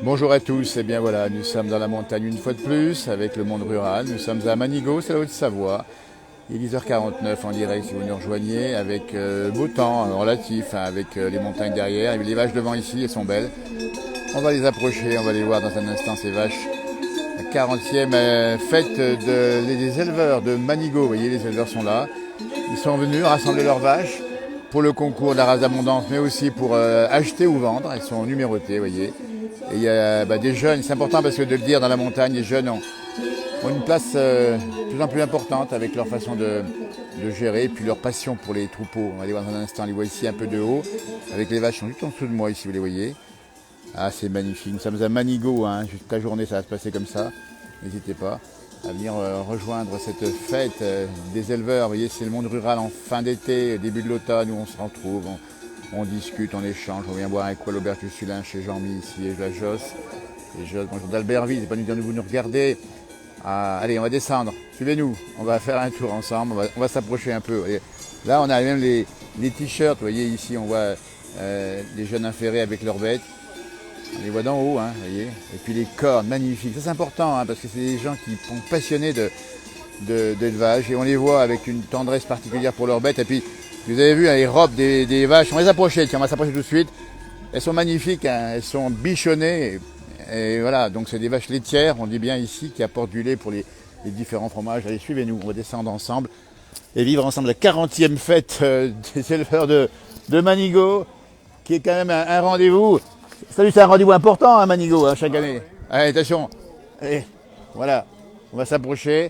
Bonjour à tous, et bien voilà, nous sommes dans la montagne une fois de plus avec le monde rural. Nous sommes à Manigot, c'est la Haute-Savoie. Il est 10h49 en direct si vous nous rejoignez avec beau temps relatif, hein, avec les montagnes derrière. Et les vaches devant ici, elles sont belles. On va les approcher, on va les voir dans un instant ces vaches. La 40e fête des éleveurs de Manigot. Vous voyez, les éleveurs sont là. Ils sont venus rassembler leurs vaches pour le concours de la race d'abondance, mais aussi pour acheter ou vendre. Elles sont numérotées, vous voyez. Et il y a des jeunes, c'est important parce que de le dire dans la montagne, les jeunes ont une place de plus en plus importante avec leur façon de gérer et puis leur passion pour les troupeaux. On va les voir dans un instant, on les voit ici un peu de haut, avec les vaches qui sont juste en dessous de moi ici, vous les voyez. Ah, c'est magnifique, nous sommes à Manigot, hein. Toute la journée ça va se passer comme ça. N'hésitez pas à venir rejoindre cette fête des éleveurs. Vous voyez, c'est le monde rural en fin d'été, début de l'automne où on se retrouve. On discute, on échange, on vient boire un coup à l'auberge du Sulin chez Jean-Mi ici et la Josse. Et Josse, bonjour d'Albertville, c'est pas nous dire de vous nous regarder. Ah, allez, on va descendre, suivez-nous, on va faire un tour ensemble, on va s'approcher un peu. Et là, on a même les t-shirts, vous voyez ici, on voit les jeunes inférés avec leurs bêtes. On les voit d'en haut, hein, vous voyez. Et puis les cornes, magnifiques. Ça c'est important, hein, parce que c'est des gens qui sont passionnés d'élevage et on les voit avec une tendresse particulière pour leurs bêtes. Et puis, vous avez vu hein, les robes des vaches, on va les approcher, tiens, on va s'approcher tout de suite. Elles sont magnifiques, hein, elles sont bichonnées. Et voilà, donc c'est des vaches laitières, on dit bien ici, qui apportent du lait pour les différents fromages. Allez, suivez-nous, on va descendre ensemble et vivre ensemble la 40e fête des éleveurs de Manigot, qui est quand même un rendez-vous. Salut, c'est un rendez-vous important à Manigot, hein, chaque année. Allez, attention, allez, voilà, on va s'approcher.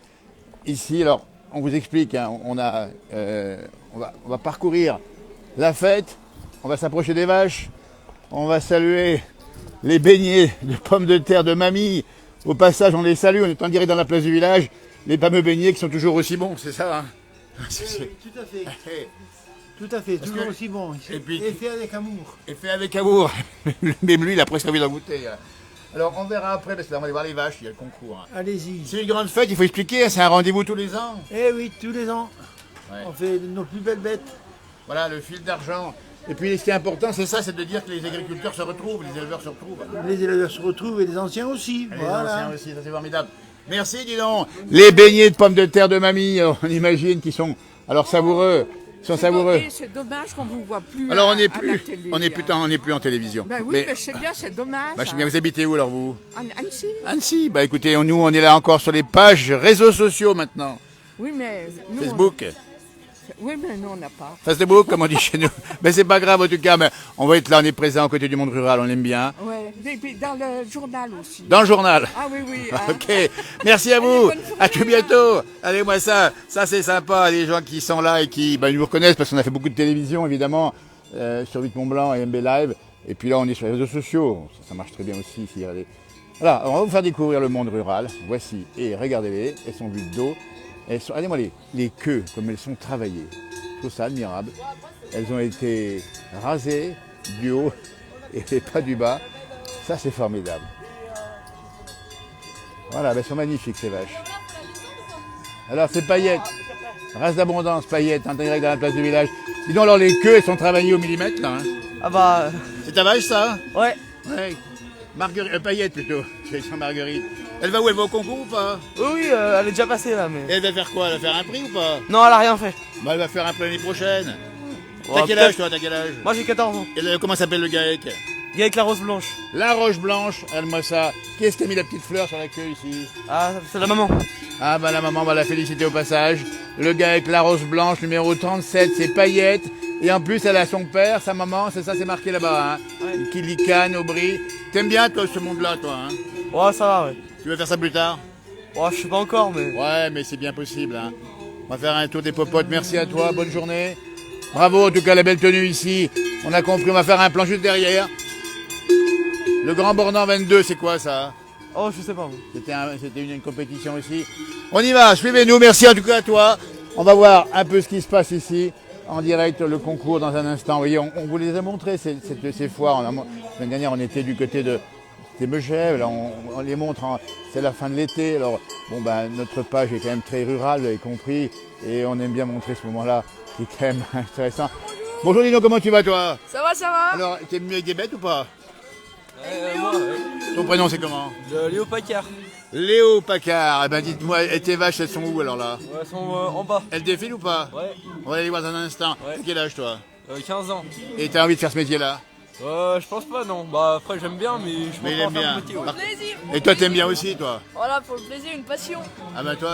Ici, alors, on vous explique, hein, on va parcourir la fête, on va s'approcher des vaches, on va saluer les beignets de pommes de terre de mamie. Au passage, on les salue, on est en direct dans la place du village, les fameux beignets qui sont toujours aussi bons, c'est ça hein. Oui, tout à fait. Tout à fait, toujours aussi bon. Et puis, fait avec amour. Et fait avec amour. Même lui, il a presque envie d'en goûter. Alors, on verra après, parce que là, on va aller voir les vaches, il y a le concours. Hein. Allez-y. C'est une grande fête, il faut expliquer, c'est un rendez-vous tous les ans. Eh oui, tous les ans. Ouais. On fait nos plus belles bêtes. Voilà, le fil d'argent. Et puis, ce qui est important, c'est ça, c'est de dire que les agriculteurs se retrouvent, les éleveurs se retrouvent. Les éleveurs se retrouvent et les anciens aussi. Et voilà. les anciens aussi, ça c'est formidable. Merci, dis donc. Les beignets de pommes de terre de mamie, on imagine qu'ils sont alors savoureux. Ils sont savoureux. C'est dommage qu'on ne vous voit plus. Alors, on n'est à la plus, télé, on n'est plus en télévision. Ben oui, mais je sais bien, c'est dommage. Bah, je sais bien, vous habitez où alors vous? Annecy. Annecy. Bah écoutez, nous on est là encore sur les pages réseaux sociaux maintenant. Oui, mais nous, Facebook. Oui, mais nous, on n'a pas. Facebook, comme on dit chez nous. Mais c'est pas grave en tout cas, mais on va être là, on est présent aux côtés du monde rural, on l'aime bien. Ouais. Et puis dans le journal aussi. Dans le journal. Ah oui, oui. Hein. Ok, merci à vous, à tout bientôt. Allez, moi ça c'est sympa, les gens qui sont là et qui nous reconnaissent parce qu'on a fait beaucoup de télévision évidemment, sur Vite Mont Blanc et MB Live. Et puis là on est sur les réseaux sociaux, ça marche très bien aussi ici. Regardez. Voilà, on va vous faire découvrir le monde rural. Voici, et regardez-les, elles sont vues de dos. Regardez-moi les queues, comme elles sont travaillées. Je trouve ça admirable. Elles ont été rasées du haut et pas du bas. Ça, c'est formidable. Voilà, elles sont magnifiques, ces vaches. Alors, c'est Paillettes. Race d'abondance, Paillettes, en direct dans la place du village. Dis donc, alors, les queues, elles sont travaillées au millimètre, là. Hein. Ah bah... C'est ta vache, ça? Ouais. Ouais. Paillettes, plutôt. C'est Marguerite. Elle va où? Elle va au concours ou pas? Oui, elle est déjà passée là, mais... Et elle va faire quoi? Elle va faire un prix ou pas? Non, elle a rien fait. Bah, elle va faire un prix l'année prochaine. Ouais, T'as quel âge, toi? T'as quel âge? Moi j'ai 14 ans. Et comment s'appelle le GAEC? Avec la rose blanche. La Roche Blanche, elle-moi ça. Qui est-ce qui a mis la petite fleur sur la queue ici? Ah, c'est la maman. Ah bah la maman va la féliciter au passage. Le GAEC La Rose Blanche, numéro 37, c'est Paillettes. Et en plus, elle a son père, sa maman, c'est ça, c'est marqué là-bas. Hein. Ouais. Kilikane, Aubry. T'aimes bien, toi, ce monde-là, toi hein? Ouais, ça va, ouais. Tu veux faire ça plus tard? Ouais, je sais pas encore, mais... Ouais, mais c'est bien possible. Hein. On va faire un tour des popotes. Merci à toi, bonne journée. Bravo, en tout cas, la belle tenue ici. On a compris, on va faire un plan juste derrière. Le Grand Bornand 22, c'est quoi ça? Oh, je sais pas. C'était une compétition aussi. On y va, suivez-nous, merci en tout cas à toi. On va voir un peu ce qui se passe ici, en direct, le concours dans un instant. Vous voyez, on vous les a montrés, ces foires. L'année dernière, on était du côté de Megève, là on les montre, c'est la fin de l'été. Alors, bon, ben, notre page est quand même très rurale, vous avez compris, et on aime bien montrer ce moment-là, qui est quand même intéressant. Bonjour Lino, comment tu vas toi? Ça va, ça va. Alors, t'es venu avec des bêtes ou pas? Moi, ouais. Ton prénom c'est comment? Léo Pacard. Léo Pacard. Eh ben dites-moi, et tes vaches elles sont où alors là? Ouais, elles sont en bas. Elles défilent ou pas? Ouais. On va aller voir dans un instant. Ouais. Quel âge toi? 15 ans. Et t'as envie de faire ce métier-là? Je pense pas, non. Bah après, j'aime bien, mais je Mais pense il pas aime en faire bien. mon métier, ouais. Par- Plaisir. Et toi t'aimes bien aussi toi? Voilà, pour le plaisir, une passion. Ah ben toi,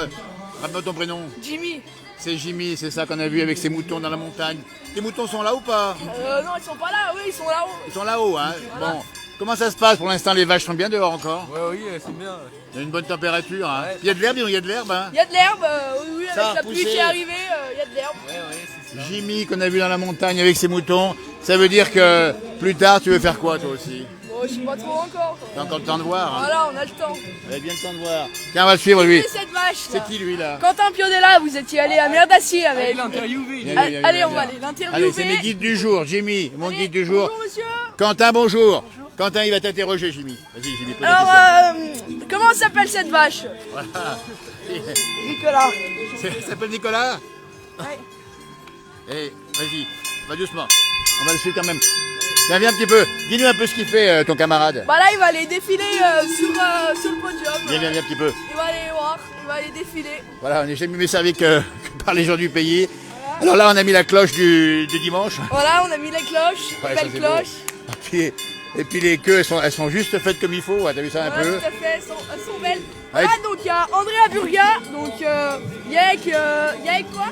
rappelle-moi ton prénom. Jimmy. C'est Jimmy, c'est ça qu'on a vu avec ses moutons dans la montagne. Tes moutons sont là ou pas? Non, ils sont pas là, oui, ils sont là-haut. Ils sont là-haut, hein. Bon, comment ça se passe pour l'instant? Les vaches sont bien dehors encore? Ouais, oui, c'est bien. Il y a une bonne température, hein. Ouais. Il y a de l'herbe, il y a de l'herbe, hein. Il y a de l'herbe, oui, Ça a avec la pluie repoussé. qui est arrivée, il y a de l'herbe. Ouais, c'est ça. Jimmy qu'on a vu dans la montagne avec ses moutons, ça veut dire que plus tard tu veux faire quoi toi aussi? Bon, je sais pas trop encore. T'as encore le temps de voir, hein. Voilà, on a le temps. Vous avez bien le temps de voir. Tiens, on va le suivre lui. C'est cette vache, C'est là. qui lui là? Quentin Piodella, vous étiez allé à Mer d'Acier avec. Il est interviewé. Viens, viens, viens, Allez, viens, on va viens. aller l'interviewer. Allez, c'est mes guides du jour, Jimmy, mon Allez, guide du jour. Bonjour, monsieur. Quentin, bonjour. Quentin, il va t'interroger, Jimmy. Vas-y, Jimmy, pose la Alors, question. comment s'appelle cette vache? Voilà. Nicolas. Ça s'appelle Nicolas? Ouais. Eh, vas-y, va doucement. On va le suivre quand même. Viens un petit peu. Dis-nous un peu ce qu'il fait, ton camarade. Bah là, il va aller défiler sur le podium. Viens un petit peu. Il va aller voir, il va aller défiler. Voilà, on n'est jamais mieux servi que par les gens du pays. Alors là, on a mis la cloche du dimanche. Voilà, on a mis les cloches, Ouais, les ça, belles c'est beau. cloches. Et puis les queues, elles sont juste faites comme il faut. Ouais, t'as vu ça un Voilà, peu? tout à fait, elles sont belles. Ouais. Voilà, donc il y a Andrea Burga, donc Yek quoi?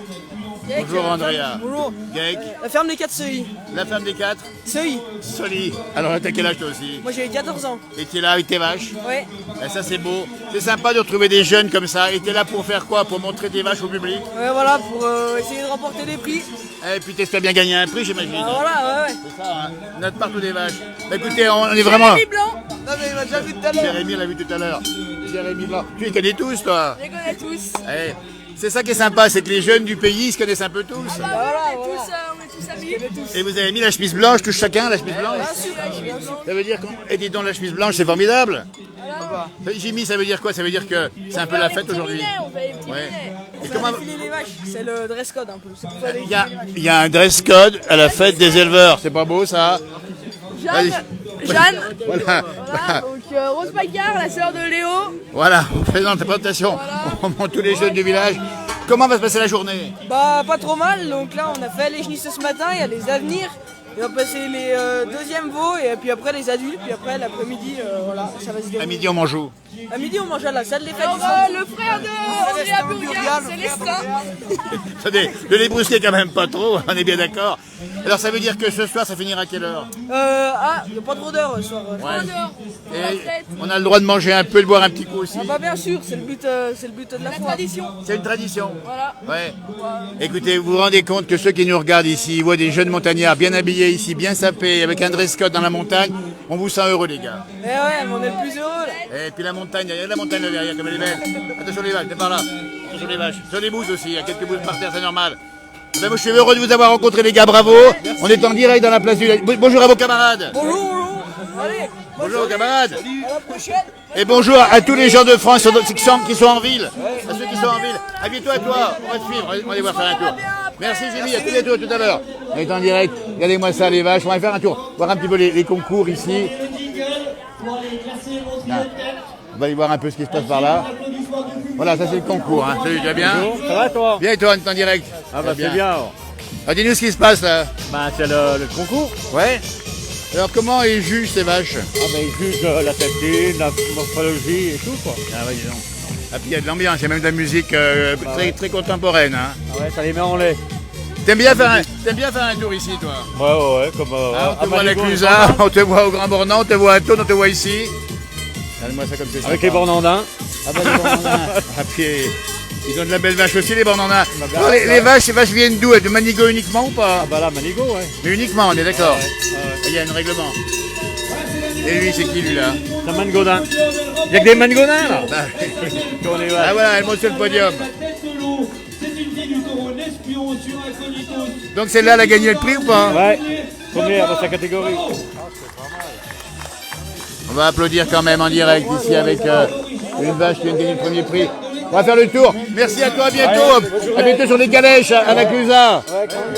Yek, Bonjour Andrea. Bonjour. Geek, La ferme des 4 Seuilly. la femme des 4. Seuilly. Soli. Alors t'as quel âge toi aussi? Moi j'ai 14 ans. Et t'es là avec tes vaches? Ouais. Et ça c'est beau. C'est sympa de retrouver des jeunes comme ça. Et t'es là pour faire quoi? Pour montrer tes vaches au public? Ouais, voilà, pour essayer de remporter des prix. Et puis t'espères bien gagner un prix, j'imagine. Ah, voilà, ouais. C'est ça, hein. On a de partout des vaches. Bah, écoutez, on est vraiment... Jérémy Blanc, Non, mais il m'a déjà vu tout à l'heure. Jérémy, on l'a vu tout à l'heure. Jérémy Blanc. Tu les connais tous, toi? je les connais tous. Eh, c'est ça qui est sympa, c'est que les jeunes du pays ils se connaissent un peu tous. Bah, voilà, on est tous amis. Et vous avez mis la chemise blanche, tous chacun, la chemise blanche? Bien sûr. Ça veut dire qu'on... Et dis donc, la chemise blanche, c'est formidable. Jimmy, ça veut dire quoi? Ça veut dire que c'est un peu la fête aujourd'hui. On fait les petits Ouais. minets. Et On comment... va défiler les vaches. C'est le dress code un peu. C'est pour aller- Il y a un dress code à la fête des éleveurs. C'est pas beau ça? Jeanne, Jeanne, Voilà. voilà, donc Rose Pacard, la sœur de Léo. Voilà, on présente la présentation. On monte tous les jeunes du village. Comment va se passer la journée? Bah, pas trop mal. Donc là, on a fait les chenilles ce matin. Il y a les avenirs. Et on va passer les deuxièmes veaux. Et puis après, les adultes. Puis après, l'après-midi, voilà, ça va se À dérouler. midi, on mange où? À midi, on mange à la salle des fêtes. Alors, du centre. le frère de Andrea Burga, Célestin. Attendez, ne les brusquez quand même pas trop, on est bien d'accord. Alors ça veut dire que ce soir, ça finira à quelle heure? Il n'y a pas trop d'heures ce soir. Et on a le droit de manger un peu, de boire un petit coup aussi. Ah bah bien sûr, c'est le but de la La foi. tradition. C'est une tradition. Voilà. Ouais. Écoutez, vous vous rendez compte que ceux qui nous regardent ici, ils voient des jeunes montagnards bien habillés ici, bien sapés, avec un dress code dans la montagne. On vous sent heureux, les gars. Eh ouais, mais on est le plus heureux là. Et puis la montagne, il y a la montagne là derrière, comme elle est belle. Attention les vaches, c'est par là. Attention les vaches. Sur les bouses aussi, il y a quelques bouses par terre, c'est normal. Ben, moi, je suis heureux de vous avoir rencontré, les gars, bravo. On est en direct dans la place du... Bonjour à vos camarades. Bonjour, bonjour. Allez, Bonjour camarades. à la prochaine. Et bonjour à tous les gens de France qui sont en ville. À ceux qui sont en ville. Habille-toi à toi. On va te suivre. On va aller voir faire un tour. Merci Jimmy, à tous les deux tout à l'heure. On est en direct. Regardez-moi ça les vaches. On va faire un tour. Voir un petit peu les concours ici. Là. On va aller voir un peu ce qui se passe par là. Voilà, ça c'est le concours. Hein. Salut, tu vas bien? Ça va toi? Bien et toi, on est en direct? Ah bah c'est bien. Alors. Ah, dis-nous ce qui se passe là. Bah c'est le concours. Ouais. Alors comment ils jugent ces vaches? Ah bah ils jugent la technique, la morphologie et tout quoi. Ah ouais, dis donc. Ah puis il y a de l'ambiance, il y a même de la musique très, très contemporaine. Hein. Ah ouais, ça les met en lait. T'aimes bien faire un tour ici toi? Ouais, comme Ah, on te voit à la Manigot, Clusaz, on te voit au Grand Bornand, on te voit à Thône, on te voit ici. Regarde-moi ça comme c'est avec sympa. les bornandins. Ah bah les Bornandins. Ah puis ils ont de la belle vache aussi les Bornandins. Bah, Alors, les vaches viennent d'où? De Manigot uniquement ou pas? Ah bah là, Manigo, ouais. Mais uniquement, on est d'accord. Ouais. Il y a un règlement. Et lui, c'est qui lui là? C'est un mangodin. Il y a que des mangodins là. Ah, Qu'on est, ouais. ah voilà, elle monte sur le podium. Donc celle-là, elle a gagné le prix ou pas? Ouais. Première dans sa catégorie. On va applaudir quand même en direct ici avec une vache qui vient de gagner le premier prix. On va faire le tour. Merci à toi, à bientôt. À bientôt sur les calèches à la Clusa.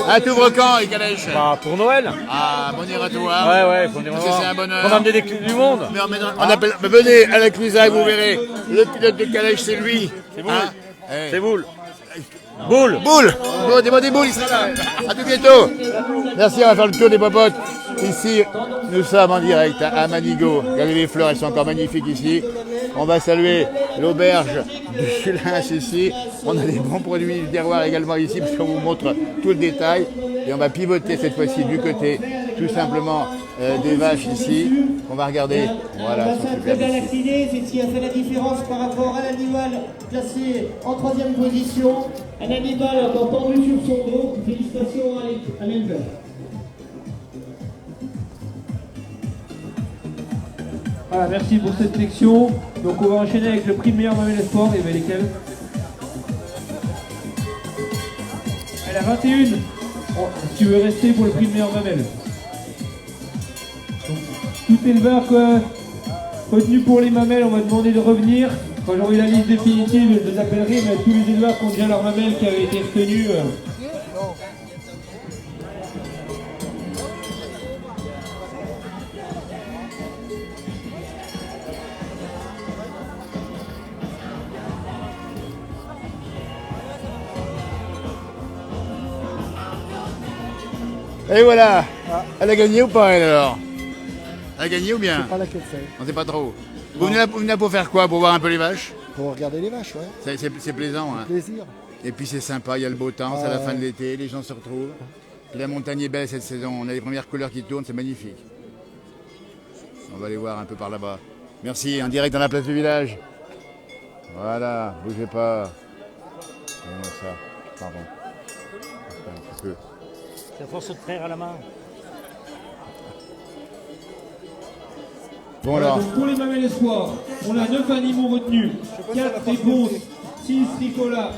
À t'ouvre quand les calèches? Bah, pour Noël. Ah, bon à toi. Ouais, faut venir Parce que voir. c'est un bonheur. On a amené des clés du monde. Mais on appelle, venez à la Clusa et vous verrez. Le pilote de calèche, c'est lui. C'est Boule. Eh. C'est Boule. Boule. Boule. Bon, dis-moi des boules, il sera là. À tout bientôt. Merci, on va faire le tour des popotes. Ici, nous sommes en direct à Manigo. Regardez les fleurs, elles sont encore magnifiques ici. On va saluer l'auberge du Lins ici. On a des bons produits du terroir également ici, parce qu'on vous montre tout le détail. Et on va pivoter cette fois-ci du côté, tout simplement, des vaches ici. On va regarder. Voilà, elles sont superbes ici. Galactinée, c'est ce qui a fait la différence par rapport à l'animal placé en 3e position. Un animal encore pendu sur son dos. Félicitations à l'éleveur. Voilà, merci pour cette section. Donc on va enchaîner avec le prix de meilleure mamelle espoir. Et bien lesquelles? Elle a 21. Oh, si tu veux rester pour le prix de meilleure mamelle. Donc, tout éleveur retenu pour les mamelles, on va demander de revenir. Quand j'aurai la liste définitive, je les appellerai, mais tous les éleveurs qui ont déjà leur mamelle qui avait été retenue. Et voilà. Elle a gagné ou pas, elle, alors? Elle a gagné ou bien? Je sais pas laquelle c'est. On sait pas trop. Vous venez là pour faire quoi? Pour voir un peu les vaches? Pour regarder les vaches, ouais. C'est plaisant, hein. Plaisir. Et puis c'est sympa, il y a le beau temps, c'est à la fin de l'été, les gens se retrouvent. Puis la montagne est belle cette saison, on a les premières couleurs qui tournent, c'est magnifique. On va aller voir un peu par là-bas. Merci, en direct dans la place du village. Voilà, bougez pas. Regardez ça, pardon. Un petit peu. C'est à force de traire à la main. Bon Voilà, alors, donc pour les mamelles espoirs, on a 9 animaux retenus, 4 réponses, 6 ricolas,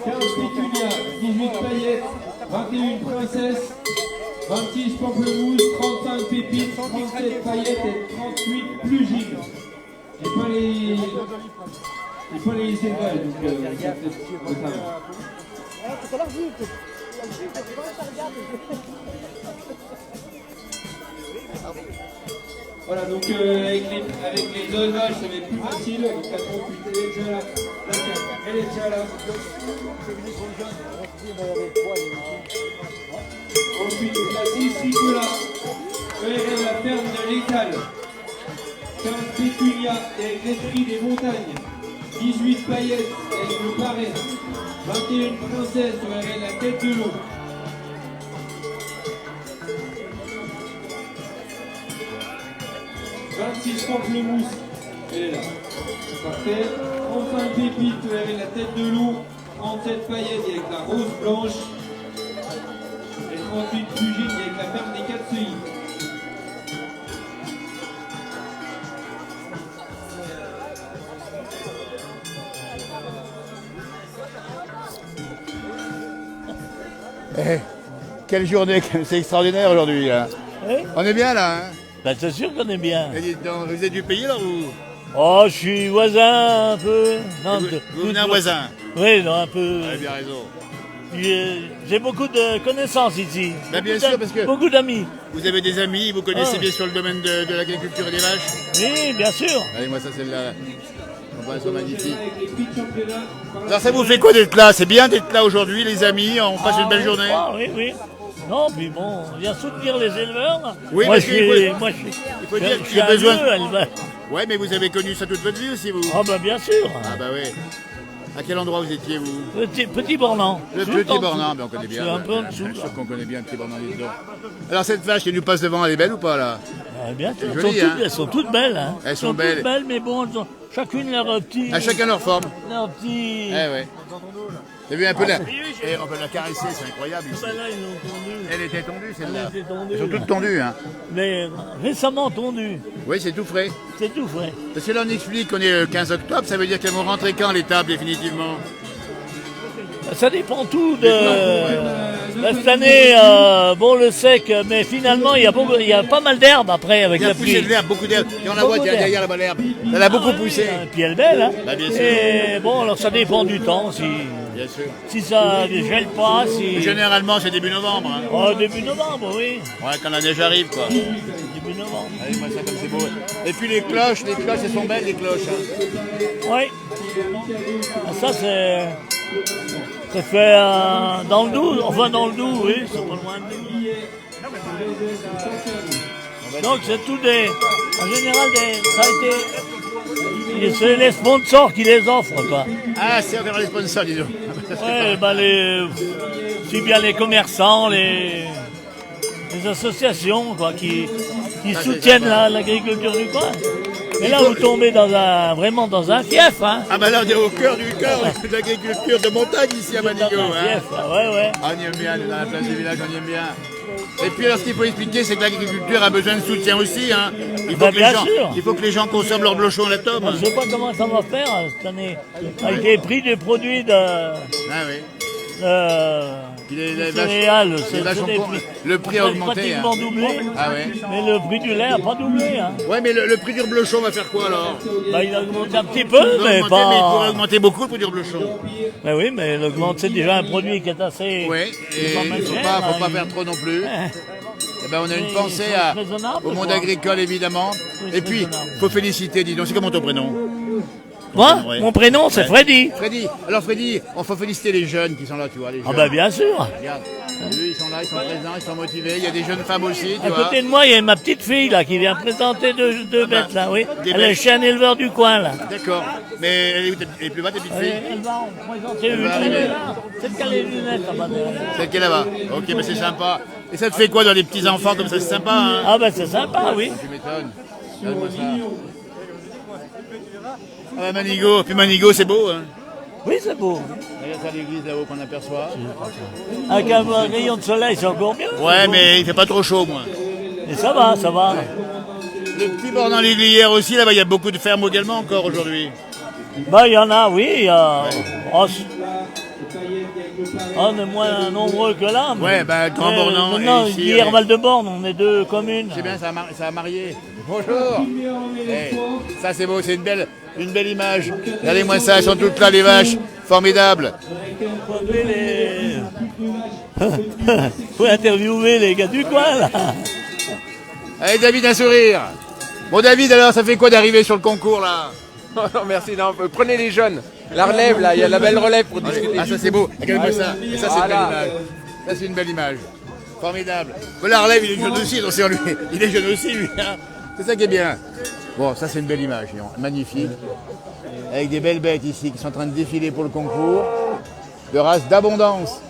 15 pétunias, 18 paillettes, 21 princesses, 26 pamplemousses, 35 pépites, 37 paillettes et 38 plugines. Et pas les élevages, donc ça peut-être notamment. Voilà, donc avec les élevages, ça va être plus facile. Donc la trompe, elle est déjà là. Elle est déjà là. Ensuite, on a 6 ricolas. ERL, la ferme de l'étal. 15 pétunias avec l'esprit des montagnes. 18 paillettes avec le parrain. 21 princesses, ERL, la tête de l'eau. 26 pamplemousses, elle est là. Parfait. 35 pépites avec la tête de loup. 37 paillettes avec la rose blanche. Et 38 plugines avec la ferme des 4 seuils. eh, quelle journée, c'est extraordinaire aujourd'hui. Là. Oui. On est bien là, hein? Ben, c'est sûr qu'on est bien. Et dites donc, vous êtes du pays là ou? Oh, je suis voisin un peu. Non, Vous venez un voisin? Oui, non, un peu. Vous avez bien raison. J'ai beaucoup de connaissances ici. Ben, bien sûr, parce que Beaucoup d'amis. vous avez des amis, vous connaissez Ah. bien sur le domaine de l'agriculture et des vaches. Oui, bien sûr. Allez, moi ça c'est la comparaison magnifique. Avec les prix de championnat. Alors ça vous fait quoi d'être là? C'est bien d'être là aujourd'hui les amis, on passe une belle journée. Ah, oui, oui. Non, puis bon, on vient soutenir les éleveurs. Oui, moi, parce je qu'il suis, faut- moi, je suis, il faut dire je qu'il suis y a un besoin- vieux éleveur. Ouais, mais vous avez connu ça toute votre vie aussi vous? Ah, ben, bien sûr. Ah bah oui. À quel endroit vous étiez vous? Petit Bornand. Le Tout Petit en Bornand, dessous. mais on connaît Je bien. suis un peu en Bien dessous, sûr là. qu'on connaît bien le Petit Bornand les dedans. Alors cette vache qui nous passe devant, elle est belle ou pas là? Ah, bien sûr, C'est joli, hein. elles sont toutes belles. Hein. Elles sont belles. toutes belles, mais bon, elles ont chacune leur petit. À chacun leur forme. Leur petit. Eh ouais. T'as vu un peu là? Et on peut la caresser, c'est incroyable ici. Ben là, ils l'ont tondue. Elle était tondue celle-là. Elle était tondue. Elles sont toutes tondues hein. Mais récemment tondue. Oui, c'est tout frais. C'est tout frais. Parce que là on explique qu'on est le 15 octobre, ça veut dire qu'elles vont rentrer quand les tables définitivement? Ça dépend tout de. Cette année, bon, le sec, mais finalement, il y a pas mal d'herbe après avec Il y a la poussé pluie. de l'herbe, beaucoup d'herbe. Et on la voit Beaucoup d'herbe. derrière là-bas l'herbe. Elle a beaucoup poussé. Et puis elle est belle, hein. Bah, bien sûr. Et bon, alors ça dépend du temps, Bien sûr. si ça ne gèle pas, si... Généralement, c'est début novembre. Hein. Oh, début novembre, oui. Ouais, quand la neige arrive, quoi. Début novembre. Allez, moi, ça, comme c'est beau. Et puis les cloches, elles sont belles, les cloches. Hein. Oui. Ça, c'est... Ça fait dans le Doubs, enfin dans le Doubs, oui, c'est pas loin de nous. Donc c'est tout des... En général, ça a été... C'est les sponsors qui les offrent, quoi. Ah, c'est encore les sponsors, dis donc. Ouais, bah si bien les commerçants, les associations, quoi, qui soutiennent l'agriculture du coin. Et là, vous tombez vraiment dans un fief, hein. Ah bah là, on est au cœur de l'agriculture de montagne ici à Manigo. Dans un Hein. fief, ouais, ouais. On y aime bien, dans la place du village, on y aime bien. Et puis alors, ce qu'il faut expliquer, c'est que l'agriculture a besoin de soutien aussi. Hein. Bah, bien sûr. Il faut que les gens consomment leur blochon à la tome. Je ne sais pas comment ça va faire cette année, avec les prix des produits de Ah oui. Puis les céréales. les vaches ont le prix a augmenté. Pratiquement Hein. doublé, Ah ouais. mais le prix du lait n'a pas doublé. Hein. Ouais, mais le prix du blochon va faire quoi alors? Bah, il a augmenté un petit peu, Il mais va augmenter, pas... mais il pourrait augmenter beaucoup le prix du blochon. Mais oui, mais il augmente, c'est déjà un produit qui est assez... Oui, et pas il mal ne faut cher, pas hein, faire trop non plus. Eh ben, on a une C'est pensée raisonnable, au monde quoi. agricole évidemment. Oui, Et puis, raisonnable. il faut féliciter, dis donc, c'est comment ton prénom? Moi, Ouais. mon prénom, c'est Ouais. Freddy. Freddy. Alors Freddy, on faut féliciter les jeunes qui sont là, tu vois. Les Ah jeunes. bah bien sûr. Regarde, eux, ils sont là, ils sont présents, ils sont motivés. Il y a des jeunes femmes aussi, tu À vois. côté de moi, il y a ma petite fille là qui vient présenter deux bêtes là, oui. Des Elle est bêtes. chien éleveur du coin là. D'accord. Mais elle est plus bas, ta petite fille? Elle va en présenter une. va arriver. Elle est là. Celle qui a les lunettes là-bas derrière. Celle qui est là-bas. Ok, bah c'est sympa. Et ça te fait quoi dans les petits enfants comme ça? C'est sympa, hein? Ah bah c'est sympa, oui. Tu m'étonnes. Regarde-moi ça. Ah bah Manigo, puis Manigo c'est beau, hein? Oui, c'est beau. Regarde ça l'église là-haut qu'on aperçoit. Avec un rayon de soleil, c'est encore mieux. Ouais, mais il fait pas trop chaud, moi. Et ça va, ça va. Le petit bord dans l'Iglière aussi, là-bas, il y a beaucoup de fermes également encore aujourd'hui. Bah il y en a, oui. Il y a... on est moins nombreux que là. Mais... Ouais, bah Grand Bornand Maintenant, et ici, hier, on est- Val-de-Borne, on est deux communes. C'est bien, ça a marié. Bonjour. Eh, ça c'est beau, c'est une belle image. Regardez-moi ça, elles sont toutes là les vaches. Formidable. Faut interviewer les gars du coin là. Allez David, un sourire. Bon David, alors ça fait quoi d'arriver sur le concours là? Non, merci, non, prenez les jeunes. La relève, là, il y a la belle relève pour discuter. Ah ça c'est beau, regardez-moi ça. Et ça c'est une belle Voilà. image. Ça c'est une belle image. Formidable. Bon, la relève, il est jeune aussi, attention lui. Il est jeune aussi lui. Hein. C'est ça qui est bien. Bon, ça c'est une belle image, magnifique. Avec des belles bêtes ici qui sont en train de défiler pour le concours. De race d'abondance.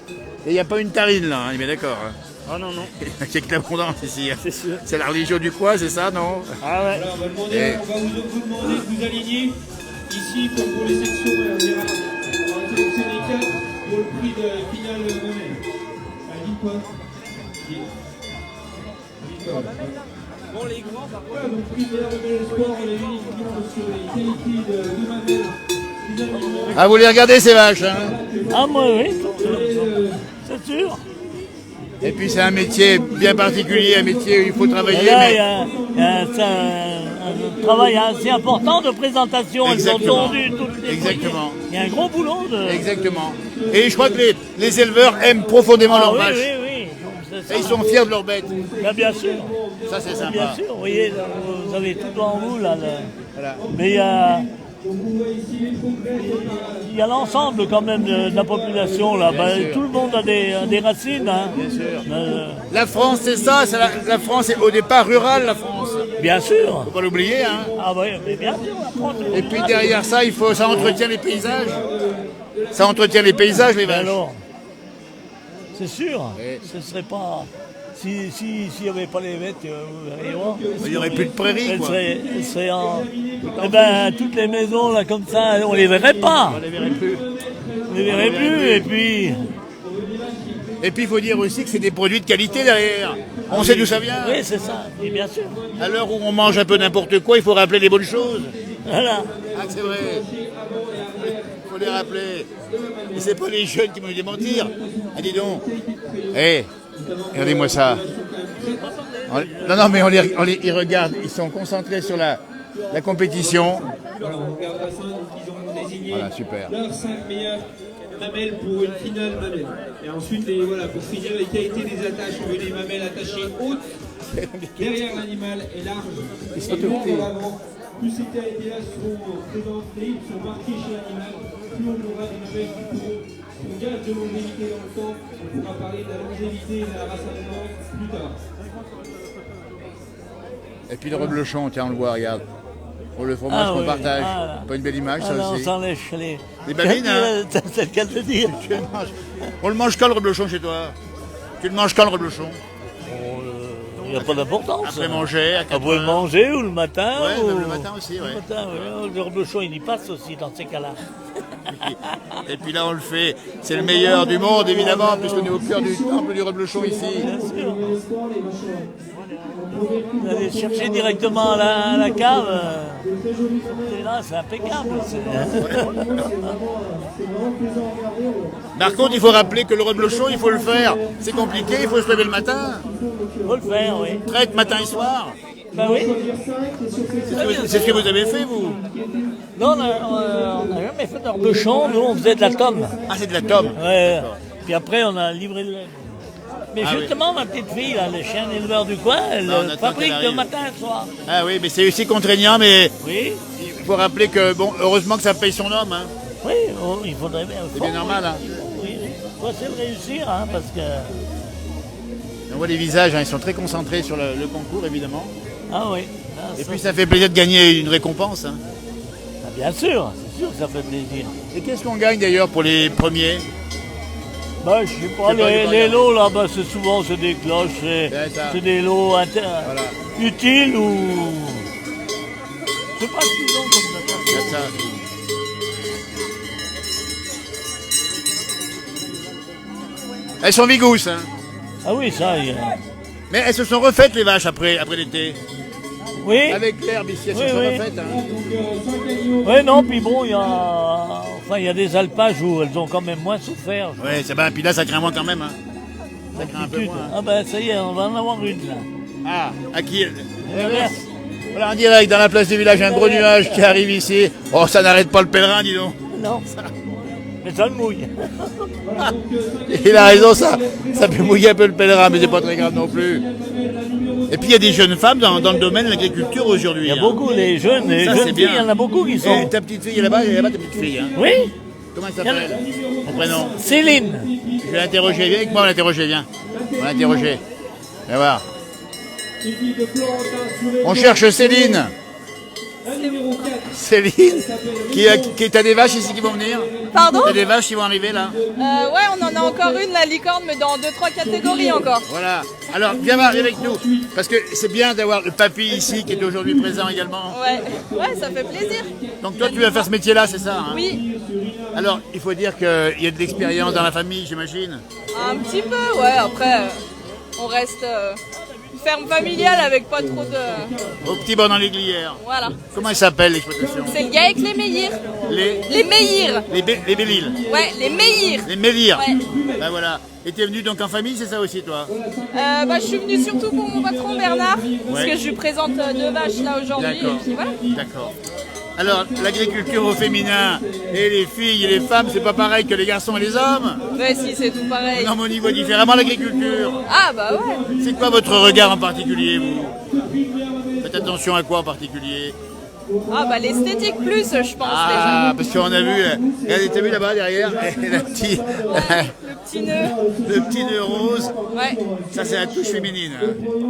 Et il n'y a pas une tarine là, hein, il est bien d'accord. Hein. Oh non, non. Il y a que l'abondance ici. Hein. C'est sûr. C'est la religion du coin, c'est ça, non? Ah ouais. Alors, on va vous demander de vous aligner ici comme pour les sections. On va sélectionner 4 pour le prix de finale monnaie. Allez, dis quoi? Bon, les grands, par contre. Donc, prix de le sport, les uniquement sur les qualités de Madel. Ah, vous les regardez ces vaches, hein? Ah moi oui, c'est sûr. Et puis c'est un métier bien particulier, un métier où il faut Et travailler. là, mais- il y a un travail assez important de présentation. Elles ont Exactement. tondu toutes les Exactement. foyers. Il y a un gros boulot de... Exactement. Et je crois que les éleveurs aiment profondément Ah leurs oui, vaches. oui, oui. C'est Et ils ça. sont fiers de leurs bêtes. Là, bien sûr. Ça c'est Bien sympa. sûr, vous voyez, là, vous avez tout devant vous là. Voilà. Mais il y a l'ensemble quand même de la population là. Ben, sûr. tout le monde a des racines. Hein. Bien sûr. Euh, La France, c'est ça. La France est au départ rurale, la France. bien sûr. Faut pas l'oublier, hein. Ah oui, mais bien sûr. la France, Et puis derrière ça, ça entretient les paysages. Ça entretient les paysages, les Mais vaches. alors, c'est sûr. Oui. Ce serait pas. S'il n'y avait pas les bêtes, vous verriez voir. Il n'y aurait plus de prairies, Elles quoi. seraient en. Eh ben, toutes les maisons là comme ça, on les verrait pas. On les verrait plus. On les verrait plus. Et puis. Et puis il faut dire aussi que c'est des produits de qualité derrière. On sait d'où ça vient. Oui, c'est ça. Et bien sûr. À l'heure où on mange un peu n'importe quoi, il faut rappeler les bonnes choses. Voilà. Ah, c'est vrai. Il faut les rappeler. Et c'est pas les jeunes qui vont nous démentir. Ah, dis donc, Eh, regardez-moi ça. Non, mais ils regardent, ils sont concentrés sur la compétition. Voilà, on regardera ça, donc ils ont désigné Voilà, super. leurs 5 meilleures mamelles pour une finale mamelle. Et ensuite, pour finir, les qualités des attaches, on veut des mamelles attachées hautes, derrière l'animal et larges, et lourdes en avant. Plus ces qualités-là seront présentées, sont marquées chez l'animal, plus on aura des mamelles qui pourront, son gage de longévité dans le temps, on pourra parler de la longévité et de la race allemande plus tard. Et puis le reblochon, tiens, on le voit, regarde. Pour le fromage qu'on partage. Pas une belle image, ça non, aussi. on s'en lèche les babines, hein. C'est le cas de le dire. On le mange quand le reblochon chez toi? Tu le manges quand le reblochon? Il n'y a pas d'importance. Après manger, à 4 Après le manger ou le matin. Ouais, ou... même le matin aussi, ouais. Le matin, ouais. Le reblochon, il y passe aussi dans ces cas-là. Et puis là, on le fait. C'est le meilleur du monde, évidemment, puisqu'on est au cœur du temple du reblochon ici. Bien sûr. Vous allez chercher directement à la cave. Et là, c'est impeccable. Par contre, il faut rappeler que le reblochon, il faut le faire. C'est compliqué, il faut se lever le matin. Il faut le faire, oui. Traite matin et soir. Ben oui. C'est ce que vous avez fait, vous? Non, on n'a jamais fait de reblochon. Nous, on faisait de la tome. Ah, c'est de la tome. Ouais. Puis après, on a livré de la... Mais Ah justement, ma petite fille, là, le chien éleveur du coin, elle fabrique de matin et soir. Ah oui, mais c'est aussi contraignant, mais Oui. il faut rappeler que, bon, heureusement que ça paye son homme. Hein. Oui, il faudrait bien. C'est bien normal. Hein. Oui, il faut essayer de réussir, hein, parce que... On voit les visages, hein, ils sont très concentrés sur le concours, évidemment. Ah oui. Ah, Et puis ça fait plaisir de gagner une récompense. Hein. Bien sûr, c'est sûr que ça fait plaisir. Et qu'est-ce qu'on gagne d'ailleurs pour les premiers? Bah, je sais pas, les lots là, bah, c'est souvent des cloches, c'est des lots utiles ou... Je sais pas ce qu'ils ont comme ça. Elles sont vigousses, hein. Ah oui, ça, Mais elles se sont refaites les vaches après l'été. Oui. Avec l'herbe ici, elles se sont refaites. Hein. Oui, non, puis bon, il y a des alpages où elles ont quand même moins souffert. Oui, c'est bien, puis là ça craint moins quand même. Hein. Ça craint un peu moins. Ah ben ça y est, on va en avoir une là. Ah, à qui? Voilà, en direct dans la place du village, un gros nuage qui arrive ici. Oh, ça n'arrête pas le pèlerin, dis donc. Non, mais ça le mouille. Il a raison, ça peut mouiller un peu le pèlerin, mais c'est pas très grave non plus. Et puis il y a des jeunes femmes dans le domaine de l'agriculture aujourd'hui. Il y a beaucoup, les jeunes filles, il y en a beaucoup qui sont... Et ta petite fille, là-bas, ta petite fille. Hein. Oui. Comment elle s'appelle? Son prénom? Céline. Je vais l'interroger, viens avec moi, on va l'interroger, viens. On va l'interroger. Viens voir. On cherche Céline. Céline, qui a des vaches ici qui vont venir. Pardon? T'as des vaches qui vont arriver là. Ouais, on en a encore une, la licorne, mais dans 2-3 catégories encore. Voilà. Alors, viens voir, viens avec nous. Parce que c'est bien d'avoir le papy ici qui est aujourd'hui présent également. Ouais, ça fait plaisir. Donc toi, tu vas faire ce métier-là, c'est ça, hein? Oui. Alors, il faut dire qu'il y a de l'expérience dans la famille, j'imagine. Un petit peu, ouais. Après, on reste ferme familiale avec pas trop de... Au petit bord dans l'aiguillère. Voilà. Comment elle s'appelle l'exploitation? C'est Gaëc les Meillirs. Les Meillirs. Les Béliles. Ouais, les Meillirs. Les Mélirs. Ouais. Ben voilà. Et t'es venu donc en famille, c'est ça aussi toi? Bah, je suis venue surtout pour mon patron Bernard, parce que je lui présente 2 vaches là aujourd'hui. D'accord. Et puis voilà. D'accord. Alors, l'agriculture au féminin et les filles et les femmes, c'est pas pareil que les garçons et les hommes? Ouais, si, c'est tout pareil. Non, mais on y voit différemment l'agriculture. Ah, bah ouais. C'est quoi votre regard en particulier, vous? Faites attention à quoi en particulier? Ah, bah l'esthétique plus, je pense. Ah, parce qu'on a vu, regardez, t'as vu là-bas derrière, le petit nœud. Le petit nœud rose. Ouais. Ça, c'est la touche féminine.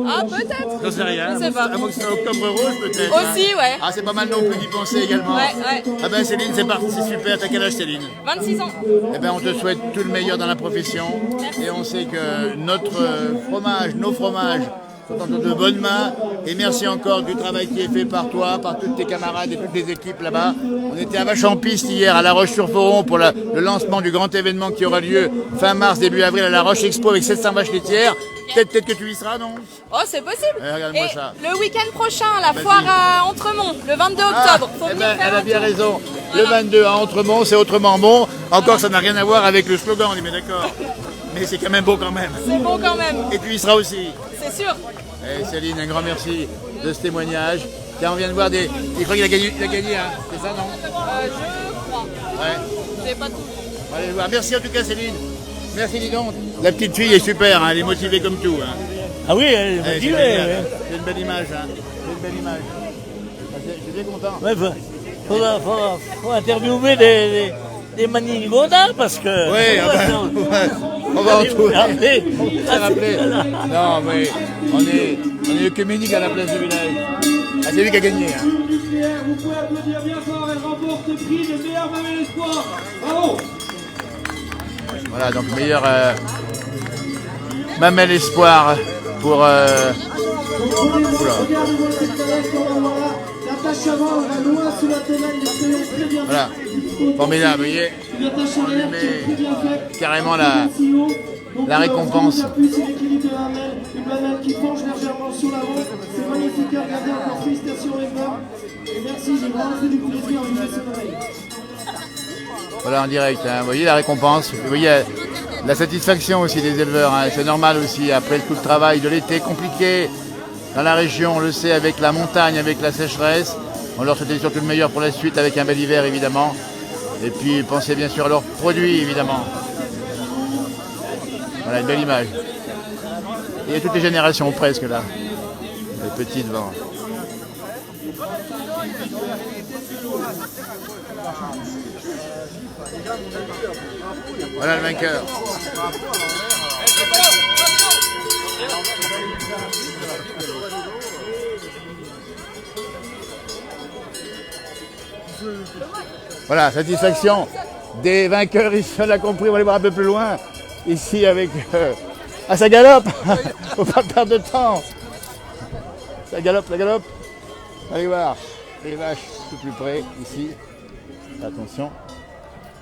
Ah, peut-être. J'en sais rien. Je sais pas. À moins que ce soit octobre rose, peut-être. Aussi, ouais. Ah, c'est pas mal non plus d'y penser également. Ouais. Ah ben Céline, c'est parti, c'est super. T'as quel âge, Céline? 26 ans. Eh ben, on te souhaite tout le meilleur dans la profession. Et on sait que notre fromage, nos fromages, sont entre de bonnes mains. Et merci encore du travail qui est fait par toi, par toutes tes camarades et toutes les équipes là-bas. On était à Vache en Piste hier à La Roche-sur-Foron pour le lancement du grand événement qui aura lieu fin mars, début avril à La Roche Expo avec 700 vaches laitières. Peut-être que tu y seras, non? Oh, c'est possible. Regarde-moi ça. Le week-end prochain, la foire à Entremont, le 22 octobre. Faut venir faire elle a un bien tour. raison. Voilà. Le 22 à Entremont, c'est autrement bon. Encore, ça n'a rien à voir avec le slogan, on est bien d'accord. mais c'est quand même beau quand même. C'est bon quand même, Et tu y seras aussi. c'est sûr. Et Céline, un grand merci de ce témoignage. Tiens, on vient de voir des... Je crois qu'il a gagné, hein. C'est ça, non? Je crois. Ouais. C'est pas tout. On va aller le voir. Merci en tout cas, Céline. Merci, dis donc. La petite fille est super, hein. Elle est motivée comme tout. Hein. Ah oui, elle est Ouais, motivée. c'est une belle image. Hein. C'est une belle image. Ah, je suis bien content. Ouais, faut interviewer des manigotas parce que. Oui, on va en trouver. Rappeler. Non, mais on est œcuménique à la place du village. Ah, c'est lui qui a gagné. Hein. Vous pouvez applaudir bien fort, elle remporte le prix de meilleure mamelle espoir. Bravo. Voilà, donc meilleur mamelle espoir pour. Regardez cette calèche, voilà. L'attache avant, va loin sous la tonnelle, mais c'est très bien fait. Voilà, formidable, vous voyez. Une attache arrière qui est très bien faite. Carrément la récompense. Plus l'équilibre de la mamelle, une mamelle qui penche légèrement sur l'avant. C'est magnifique à regarder, encore félicitations les gars. Et merci, j'ai vraiment fait du plaisir à jouer ce mamelle. Voilà, en direct, hein. Vous voyez la récompense, vous voyez la satisfaction aussi des éleveurs, hein. C'est normal aussi, après tout le travail de l'été compliqué dans la région, on le sait, avec la montagne, avec la sécheresse. On leur souhaite surtout le meilleur pour la suite, avec un bel hiver évidemment. Et puis pensez bien sûr à leurs produits évidemment. Voilà, une belle image. Il y a toutes les générations presque là, les petits devant. Voilà le vainqueur. Voilà, satisfaction des vainqueurs, ici on l'a compris, on va aller voir un peu plus loin. Ici avec... Ah, ça galope. Faut pas perdre de temps. Ça galope, ça galope. Allez voir les vaches tout plus près, ici. Attention.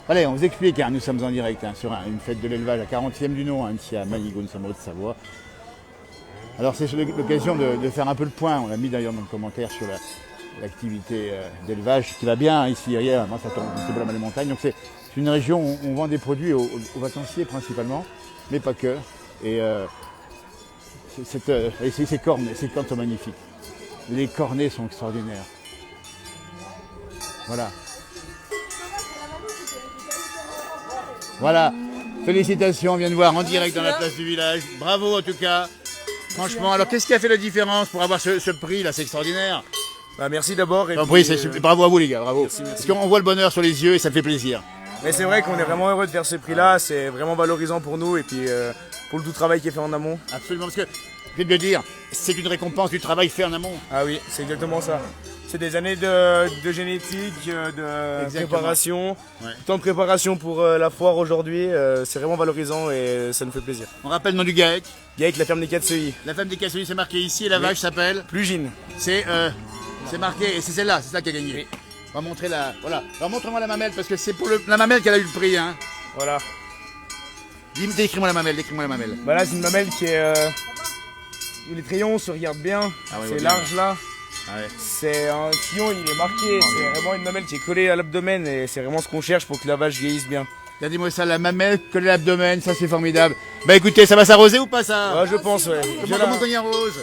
Allez, on vous explique, hein, nous sommes en direct hein, sur une fête de l'élevage à 40e du nom, hein, ici à Manigo, nous sommes en Haute-Savoie. Alors c'est l'occasion de faire un peu le point, on l'a mis d'ailleurs dans le commentaire sur l'activité d'élevage qui va bien hein, ici, hier, moi ça tombe, c'est pas mal les montagnes, donc c'est une région où on vend des produits aux vacanciers principalement, mais pas que. Et ces cornes sont magnifiques. Les cornets sont extraordinaires. Voilà. Voilà, félicitations, on vient de voir en direct dans la place du village. Bravo en tout cas. Franchement, alors qu'est-ce qui a fait la différence pour avoir ce prix là? C'est extraordinaire. Bah, merci d'abord. Bravo à vous les gars, bravo. Merci. Parce qu'on voit le bonheur sur les yeux et ça fait plaisir. Mais c'est vrai qu'on est vraiment heureux de faire ce prix-là, c'est vraiment valorisant pour nous et puis pour le tout travail qui est fait en amont. Absolument, parce que je vais te le dire, c'est une récompense du travail fait en amont. Ah oui, c'est exactement ça. C'est des années de génétique, de préparation, tant de préparation pour la foire aujourd'hui, c'est vraiment valorisant et ça nous fait plaisir. On rappelle le nom du GAEC. GAEC, la ferme des Catsuyi. La ferme des Catsuyi, c'est marqué ici et la vache s'appelle Plugine. C'est marqué et c'est celle-là, c'est ça qui a gagné. Oui. On va montrer la... Voilà. Alors montre-moi la mamelle parce que c'est pour la mamelle qu'elle a eu le prix. Hein. Voilà. Décris-moi la mamelle, décris-moi la mamelle. Bah là c'est une mamelle qui est... les crayons se regardent bien, c'est large là. Ah ouais. C'est un sillon, il est marqué, c'est vraiment une mamelle qui est collée à l'abdomen et c'est vraiment ce qu'on cherche pour que la vache vieillisse bien. Regardez-moi ça, la mamelle collée à l'abdomen, ça c'est formidable. Bah écoutez, ça va s'arroser ou pas ça? Ouais, je pense, ouais. Comment on y arrose?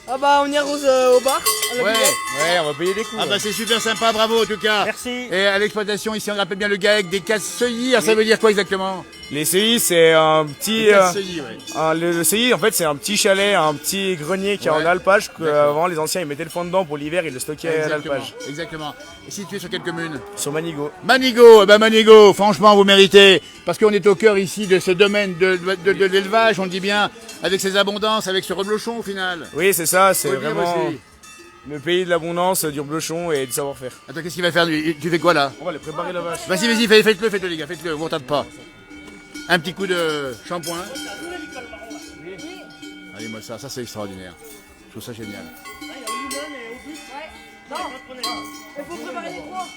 Ah bah on y arrose au bar. Ouais, on va payer des coups. Ah bah c'est super sympa, bravo en tout cas. Merci. Et à l'exploitation ici, on rappelle bien le GAEC des Catsuyi, ça veut dire quoi exactement? Les CI, c'est un petit... le CI, en fait, c'est un petit chalet, un petit grenier qui est en alpage. Avant, les anciens, ils mettaient le foin dedans pour l'hiver, ils le stockaient à l'alpage. Exactement. Et situé sur quelle commune? Sur Manigo. Manigo, eh ben Manigo, franchement, vous méritez. Parce qu'on est au cœur ici de ce domaine de l'élevage, on le dit bien, avec ses abondances, avec ce reblochon au final. Oui, c'est ça, c'est vraiment le pays de l'abondance, du reblochon et du savoir-faire. Attends, qu'est-ce qu'il va faire lui? Tu fais quoi là? On va aller préparer la vache. Vas-y, faites-le les gars, faites-le, vous ne tape pas. Un petit coup de shampoing. Allez, moi ça c'est extraordinaire. Je trouve ça génial. Non, il faut préparer les trois.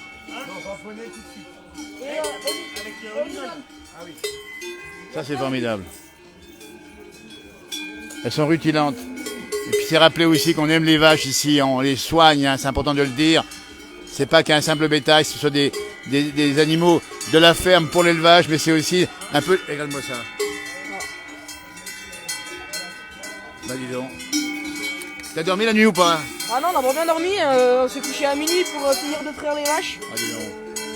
Ça c'est formidable. Elles sont rutilantes. Et puis c'est rappelé aussi qu'on aime les vaches ici, on les soigne, hein, c'est important de le dire. C'est pas qu'un simple bétail, ce sont des animaux de la ferme pour l'élevage, mais c'est aussi un peu... Regarde-moi ça. dis donc. T'as dormi la nuit ou pas? Ah non, on a pas bien dormi, on s'est couché à minuit pour finir de traire les vaches. Ah, dis donc.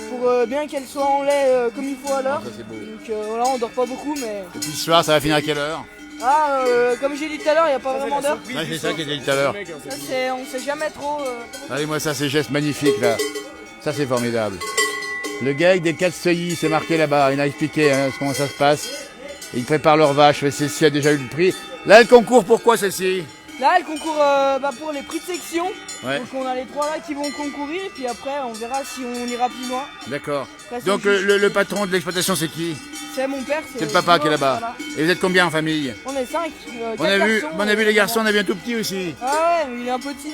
Pour bien qu'elles soient en lait comme il faut à l'heure. Ça c'est beau. Donc voilà, on dort pas beaucoup, mais... Et puis ce soir, ça va finir à quelle heure? Ah, comme j'ai dit tout à l'heure, il n'y a pas vraiment d'heure. Ouais, c'est ça que j'ai dit tout à l'heure. Ça, on sait jamais trop... Regardez-moi ça, ces gestes magnifiques là. Ça c'est formidable. Le gars avec des 4 seuillis, c'est marqué là-bas. Il a expliqué comment ça se passe. Et ils préparent leurs vaches. Celle-ci a déjà eu le prix. Là, elle concourt pour quoi celle-ci? Là, elle concourt pour les prix de section. Ouais. Donc on a les 3 là qui vont concourir. Et puis après, on verra si on ira plus loin. D'accord. Après, c'est Donc le patron de l'exploitation, c'est qui? C'est mon père. C'est le papa qui est là-bas. Voilà. Et vous êtes combien en famille? On est 5. On a vu les garçons, on a vu un tout petit aussi. Ah ouais, mais il est un petit.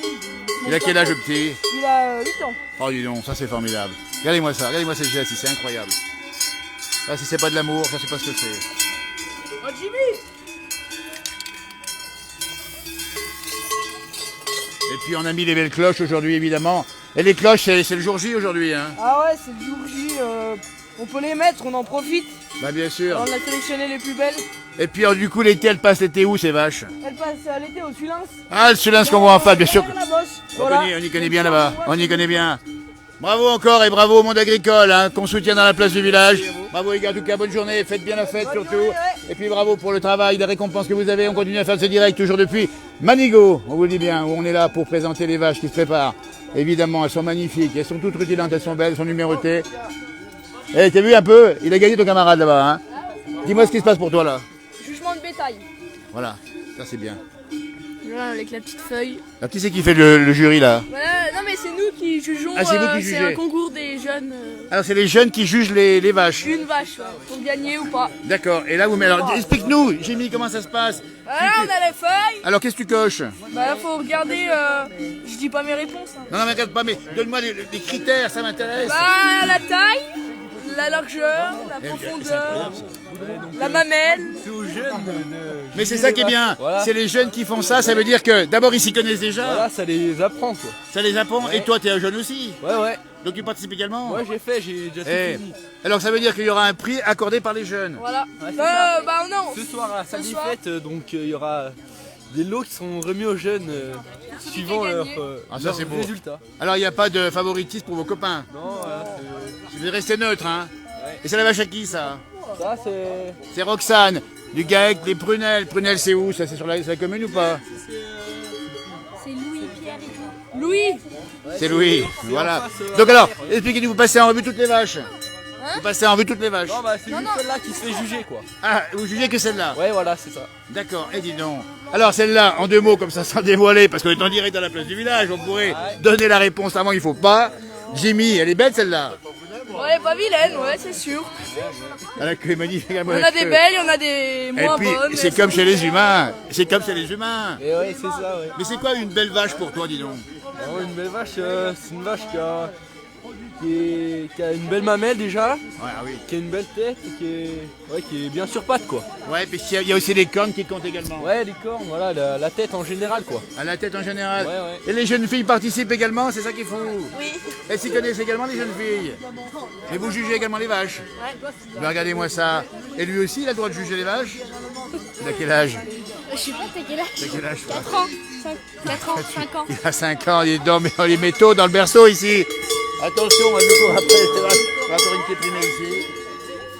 Il a quel âge le petit? Il a 8 ans. Oh dis donc, ça c'est formidable. Regardez-moi ça, regardez-moi ces gestes, c'est incroyable. Là, si c'est pas de l'amour, ça c'est pas ce que c'est. Oh Jimmy! Et puis on a mis les belles cloches aujourd'hui évidemment. Et les cloches, c'est le jour J aujourd'hui, hein? Ah ouais, c'est le jour J. On peut les mettre, on en profite. Bah bien sûr. On a sélectionné les plus belles. Et puis du coup l'été, elles passent l'été où ces vaches? Elles passent à l'été au Sulins. Ah, le Sulins qu'on voit en face, bien sûr. La bosse. On Voilà. y connaît bien là-bas, on y connaît bien. Bravo encore et bravo au monde agricole qu'on soutient dans la place du village. Bravo les gars, en tout cas bonne journée, faites bien la fête surtout. Journée, ouais. Et puis bravo pour le travail, les récompenses que vous avez. On continue à faire ce direct toujours depuis Manigo, on vous le dit bien, où on est là pour présenter les vaches qui se préparent. Évidemment, elles sont magnifiques, elles sont toutes rutilantes, elles sont belles, elles sont numérotées. Eh, t'as vu un peu? Il a gagné ton camarade là-bas, hein? Dis-moi ce qui se passe pour toi là. Jugement de bétail. Voilà, ça c'est bien. Voilà, avec la petite feuille. Alors qui c'est qui fait le jury là? Voilà, non mais c'est nous qui jugeons. Ah, c'est vous qui c'est jugez. un concours des jeunes. Alors c'est les jeunes qui jugent les vaches. Une vache, ouais, pour gagner ou pas. D'accord, et là vous mettez. Alors explique-nous, Jimmy, comment ça se passe? Voilà, on a les feuilles. Alors qu'est-ce que tu coches? Bah là, faut regarder. Je dis pas mes réponses. Hein. Non, mais regarde pas, mais donne-moi des critères, ça m'intéresse. Bah, la taille, la largeur, la profondeur, la mamelle. Mais c'est ça qui est bien, Voilà. c'est les jeunes qui font ça, ça veut dire que d'abord ils s'y connaissent déjà, Voilà, ça les apprend quoi. ça les apprend, et toi tu es un jeune aussi, Ouais. donc tu participes également. Ouais, j'ai déjà tout Eh, fini. alors ça veut dire qu'il y aura un prix accordé par les jeunes. Voilà. Ouais, c'est ça. Bah non. Ce soir à la salle Ce des soir. fêtes, donc il y aura des lots qui sont remis aux jeunes suivant leur, Ah, ça, leurs c'est beau. résultats. Alors il n'y a pas de favoritisme pour vos copains, Non, voilà, vous devez rester neutre, hein. Et c'est la vache à qui ça? ça c'est... C'est Roxane, du GAEC, les Prunelles. Prunelles c'est où? Ça c'est sur la commune ou pas? C'est Louis, Pierre et tout. Louis. C'est Louis, voilà. en face, Donc alors, expliquez-nous, vous passez en revue toutes les vaches? Vous passez en revue toutes les vaches? Non, bah c'est juste celle-là qui se fait juger quoi. Ah, vous jugez que celle-là? Ouais, voilà, c'est ça. D'accord, et dis donc. Alors celle-là, en 2 mots, comme ça sans dévoiler, parce qu'on est en direct à la place du village, on pourrait donner la réponse avant, il faut pas. Jimmy, elle est belle celle-là. Ouais, pas vilaine, ouais, c'est sûr. Elle a que magnifique. On a des belles, il y en a des Et moins puis, bonnes. c'est comme chez les humains. C'est comme chez les humains. Et ouais, c'est ça, ouais. Mais c'est quoi une belle vache pour toi, dis donc? Alors, une belle vache, c'est une vache qui a une belle mamelle déjà, Ouais, ah oui. qui a une belle tête et qui est bien sur pattes quoi. Ouais, puis il y a aussi les cornes qui comptent également. Ouais, les cornes, voilà, la tête en général quoi. À la tête en général. Ouais, ouais. Et les jeunes filles participent également, c'est ça qu'il faut. Oui. Elles s'y connaissent également, les jeunes filles. Et vous jugez également les vaches. Ben, regardez-moi ça. Et lui aussi, il a le droit de juger les vaches. Il a quel âge? Je sais pas, t'as quel âge? Il a quel âge? 4 ans. 4 ans, 5 ans. Il a 5 ans, il est dans les métaux dans le berceau ici. Attention, à nouveau, après, on va encore une piétrinée ici.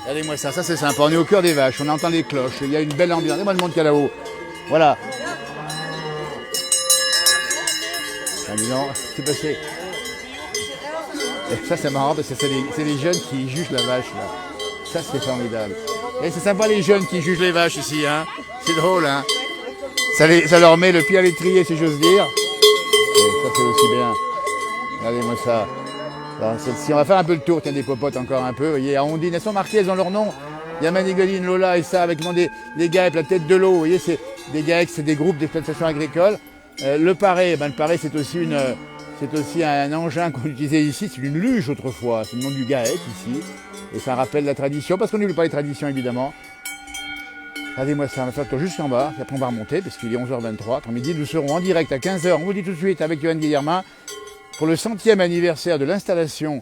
Regardez-moi ça, ça c'est sympa. On est au cœur des vaches, on entend les cloches, il y a une belle ambiance. Regardez-moi le monde qu'il y a là-haut. Voilà. Ah, dis donc, c'est passé. Et ça c'est marrant parce que c'est les jeunes qui jugent la vache là. Ça c'est formidable. Et c'est sympa les jeunes qui jugent les vaches ici, hein. C'est drôle, hein. Ça leur met le pied à l'étrier si j'ose dire. Et ça c'est aussi bien. Regardez-moi ça. Alors, celle-ci, on va faire un peu le tour, tiens, des popotes encore un peu. Vous voyez, à Ondine, elles sont marquées, elles ont leur nom. Il y a Manigoline, Lola et ça, avec le nom des GAEP, la tête de l'eau. Vous voyez, c'est des GAEP, c'est des groupes d'exploitation agricole. Le paré, le paré, c'est aussi un engin qu'on utilisait ici. C'est une luge autrefois. C'est le nom du GAEP ici. Et ça rappelle la tradition, parce qu'on n'oublie pas les traditions évidemment. Regardez-moi ça, on va faire le tour jusqu'en bas, et après on va remonter, parce qu'il est 11h23. Après-midi, nous serons en direct à 15h, on vous le dit tout de suite, avec Johan Guillermin, pour le 100e anniversaire de l'installation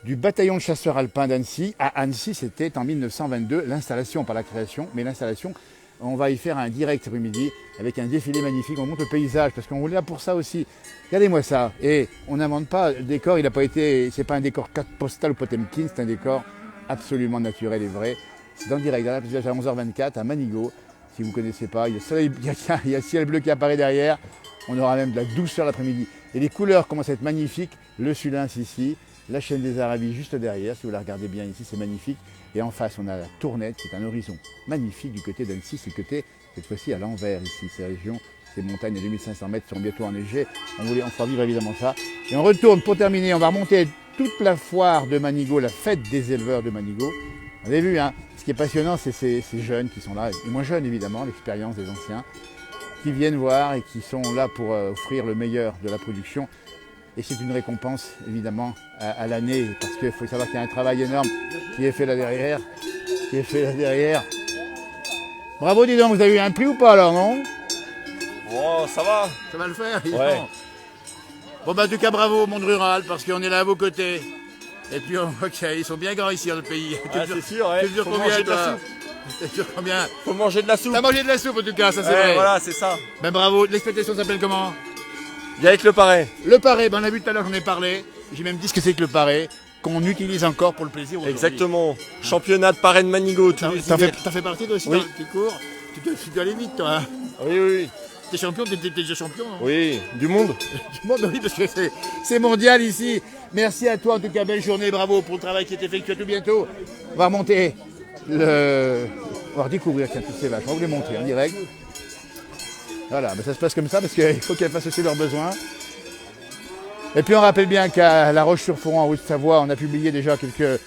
du bataillon de chasseurs alpins d'Annecy. À Annecy, c'était en 1922 l'installation, pas la création, mais l'installation On va y faire un direct cet après-midi avec un défilé magnifique. On montre le paysage parce qu'on est là pour ça aussi. Regardez-moi ça. Et on n'invente pas. Le décor, il n'a pas été. C'est pas un décor carte postale ou Potemkin, c'est un décor absolument naturel et vrai. C'est en direct, dans la paysage à 11h24 à Manigo. Si vous ne connaissez pas, il y a soleil, il y a ciel bleu qui apparaît derrière. On aura même de la douceur l'après-midi. Et les couleurs commencent à être magnifiques. Le Sulins ici, la chaîne des Arabies juste derrière. Si vous la regardez bien ici, c'est magnifique. Et en face, on a la Tournette, qui est un horizon magnifique du côté d'Annecy. C'est le côté, cette fois-ci, à l'envers ici. Ces régions, ces montagnes à 2500 mètres sont bientôt enneigées. On fera vivre évidemment ça. Et on retourne pour terminer. On va remonter toute la foire de Manigo, la fête des éleveurs de Manigo. Vous avez vu, hein, ce qui est passionnant, c'est ces jeunes qui sont là, et moins jeunes évidemment, l'expérience des anciens, qui viennent voir et qui sont là pour offrir le meilleur de la production. Et c'est une récompense évidemment à l'année, parce qu'il faut savoir qu'il y a un travail énorme qui est fait là derrière. Bravo, dis donc, vous avez eu un prix ou pas alors, non? Bon, ça va. Ça va le faire, Ouais. Bon, bah, en tout cas, bravo au monde rural, parce qu'on est là à vos côtés. Et puis, on voit qu'ils sont bien grands ici dans le pays. Ah, c'est sûr, ouais. Tu mesures combien, toi? Tu mesures combien? Faut manger de la soupe. T'as mangé de la soupe, en tout cas, ça c'est vrai. Voilà, c'est ça. Ben bravo, l'exploitation s'appelle comment? Viens avec le parrain. Le paré, ben on a vu tout à l'heure, j'en ai parlé. J'ai même dit ce que c'est que le paré, qu'on utilise encore pour le plaisir aujourd'hui. Exactement. Championnat de parrain de Manigo. T'en fais partie toi aussi dans le petit cours? Tu dois aller vite, toi. Hein? Oui, oui. T'es champion, t'es déjà champion, non? Oui, du monde. Du monde, oui, parce que c'est mondial ici. Merci à toi, en tout cas, belle journée, bravo pour le travail qui est effectué. À tout bientôt. On va remonter on va redécouvrir tiens, toutes ces vaches. On va vous les montrer en direct. Voilà, ben ça se passe comme ça parce qu'il faut qu'elles fassent aussi leurs besoins. Et puis on rappelle bien qu'à La Roche-sur-Foron, en Haute-Savoie, on a publié déjà quelques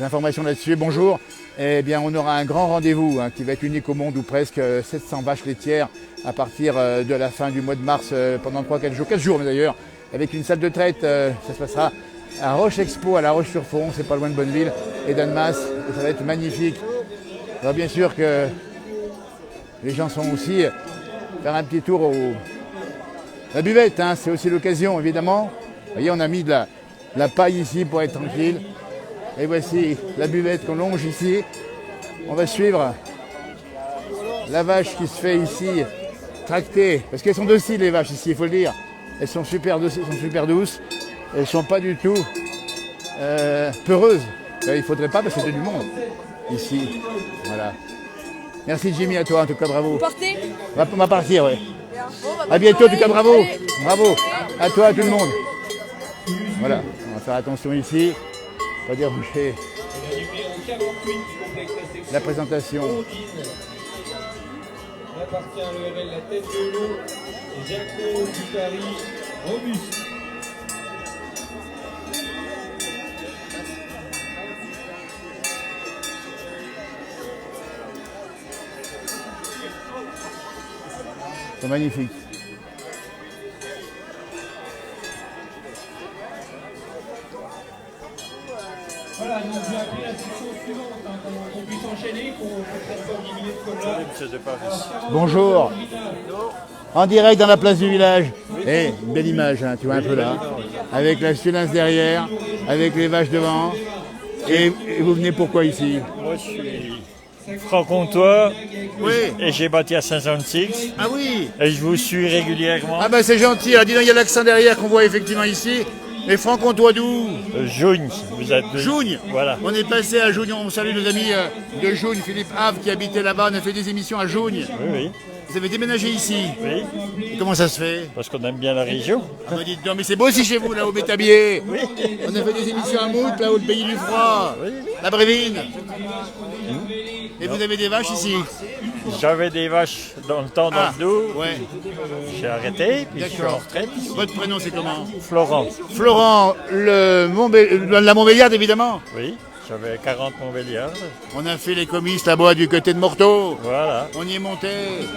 informations là-dessus. Bonjour. Eh bien, on aura un grand rendez-vous qui va être unique au monde où presque 700 vaches laitières à partir de la fin du mois de mars pendant 3-4 jours, 4 jours mais d'ailleurs, avec une salle de traite. Ça se passera à Roche Expo, à La Roche-sur-Foron, c'est pas loin de Bonneville et d'Annemasse. Et ça va être magnifique. Alors bien sûr que les gens sont aussi faire un petit tour la buvette, hein, c'est aussi l'occasion évidemment. Vous voyez, on a mis de la paille ici pour être tranquille. Et voici la buvette qu'on longe ici. On va suivre la vache qui se fait ici tracter. Parce qu'elles sont dociles les vaches ici, il faut le dire. Elles sont super douces. Elles ne sont pas du tout peureuses. Il ne faudrait pas parce que c'est du monde ici. Voilà. Merci Jimmy, à toi en tout cas, bravo. Vous partez? On va partir, ouais. Bon, bah, À bientôt en tout cas, bravo. Allez. Bravo. À toi, à tout le monde. Voilà, on va faire attention ici. Pas déranger la présentation. Appartient le label La Tête de l'eau, Jaco Ducari, Robuste. C'est magnifique. Voilà, donc je vais appeler la section suivante, qu'on puisse enchaîner, qu'on fasse pas 10 minutes comme là. Bonjour. En direct dans la place du village. Eh, une belle image, hein, tu vois un peu là. Avec la Sulins derrière, avec les vaches devant. Et vous venez pourquoi ici? Moi, je suis franc-comtois Oui. et j'ai bâti à Saint-Jean-de-Six. Ah oui. Et je vous suis régulièrement. Ah bah c'est gentil. Alors dis donc, il y a l'accent derrière qu'on voit effectivement ici. Mais franc-comtois d'où? Jougne, vous êtes de... Jougne. Voilà. On est passé à Jougne. On salue nos amis de Jougne, Philippe Havre qui habitait là-bas. On a fait des émissions à Jougne. Oui, oui. Vous avez déménagé ici. Oui, Et comment ça se fait? parce qu'on aime bien la région. Ah bah dites donc, mais c'est beau aussi chez vous, là, au Bétabier. Oui. On a fait des émissions à Mout, là, au pays du froid. La Brévine. Et vous avez des vaches ici? J'avais des vaches dans le temps dans le dos. Ouais. J'ai arrêté, puis je suis en D'accord. retraite. ici. Votre prénom, c'est comment? Florent. Florent, la Montbéliarde, évidemment. Oui, j'avais 40 Montbéliardes. On a fait les comices là-bas du côté de Morteau. Voilà. On y est monté.